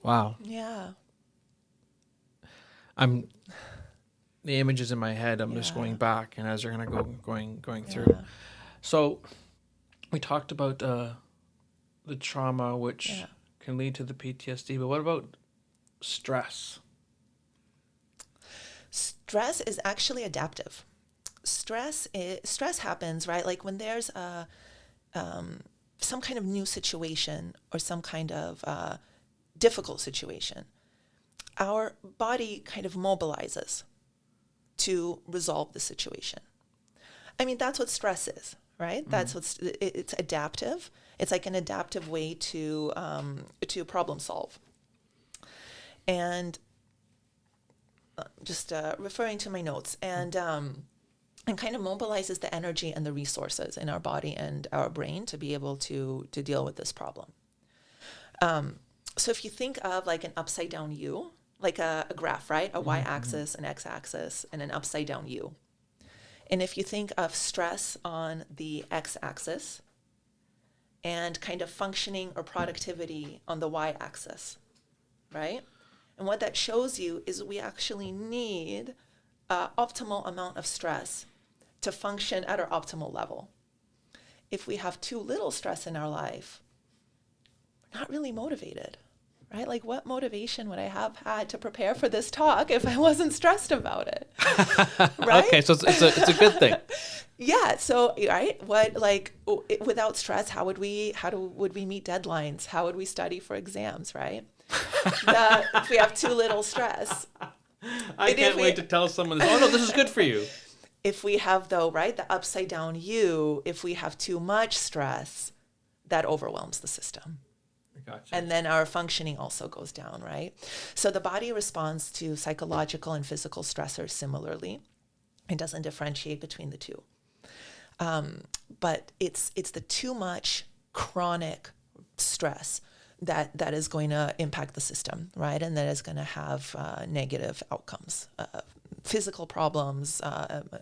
Wow. Yeah. I'm the images in my head. I'm just Yeah. going back, and as you're gonna going through. Yeah. So we talked about the trauma, which Yeah. can lead to the PTSD. But what about stress? Stress is actually adaptive. Stress happens, right? Like when there's some kind of new situation or some kind of difficult situation, our body kind of mobilizes to resolve the situation. I mean, that's what stress is, right? That's it's adaptive. It's like an adaptive way to problem solve. And just referring to my notes, and kind of mobilizes the energy and the resources in our body and our brain to be able to deal with this problem. So if you think of like an upside down U, like a graph, right? A y-axis, an x-axis, and an upside down U. And if you think of stress on the x-axis and kind of functioning or productivity on the y-axis, right? And what that shows you is we actually need an optimal amount of stress to function at our optimal level. If we have too little stress in our life, we're not really motivated, right? Like, what motivation would I have had to prepare for this talk if I wasn't stressed about it? Right? Okay, so it's a good thing. Yeah. So, right. What, like, without stress, how would we meet deadlines? How would we study for exams? Right. If we have too little stress. I can't wait to tell someone this. Oh no, this is good for you. If we have, though, right, the upside down U, if we have too much stress, that overwhelms the system. Gotcha. And then our functioning also goes down, right? So the body responds to psychological and physical stressors similarly. It doesn't differentiate between the two. But it's the too much chronic stress that is going to impact the system, right? And that is going to have negative outcomes, physical problems,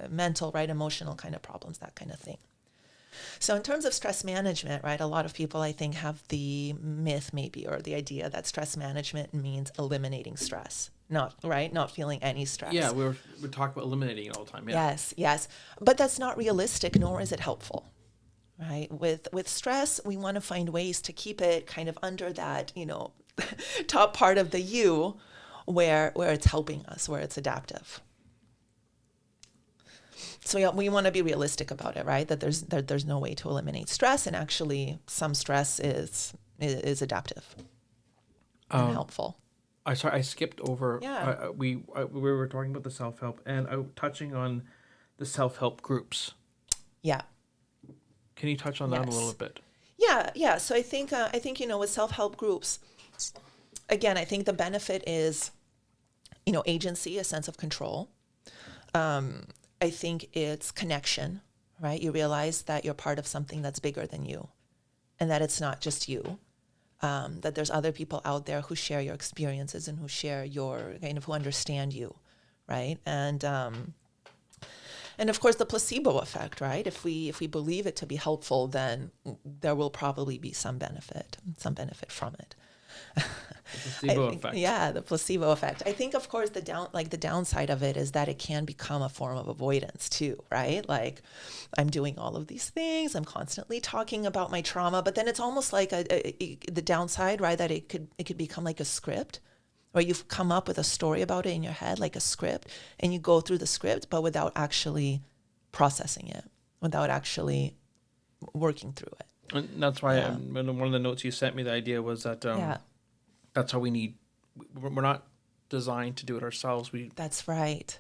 mental, right, emotional kind of problems, that kind of thing. So in terms of stress management, right, a lot of people, I think, have the myth maybe or the idea that stress management means eliminating stress. Not feeling any stress. Yeah, we're talking about eliminating it all the time. Yeah. Yes. But that's not realistic, nor is it helpful. Right? With stress, we want to find ways to keep it kind of under that, top part of the U where it's helping us, where it's adaptive. So yeah, we want to be realistic about it, right? That there's no way to eliminate stress, and actually some stress is adaptive and helpful. I skipped over. Yeah. We were talking about the self-help and touching on the self-help groups. Yeah. Can you touch on that a little bit? Yeah. So I think with self-help groups, again, I think the benefit is, agency, a sense of control. I think it's connection, right? You realize that you're part of something that's bigger than you, and that it's not just you. That there's other people out there who share your experiences and who share who understand you, right? And of course the placebo effect, right? If we believe it to be helpful, then there will probably be some benefit from it. The placebo effect. Yeah, the placebo effect. I think, of course, the downside of it is that it can become a form of avoidance too, right? Like, I'm doing all of these things, I'm constantly talking about my trauma, but then it's almost like the downside, right? That it could become like a script, or you've come up with a story about it in your head, like a script, and you go through the script, but without actually processing it, without actually working through it. And that's why one of the notes you sent me, the idea was that that's how we're not designed to do it ourselves. That's right.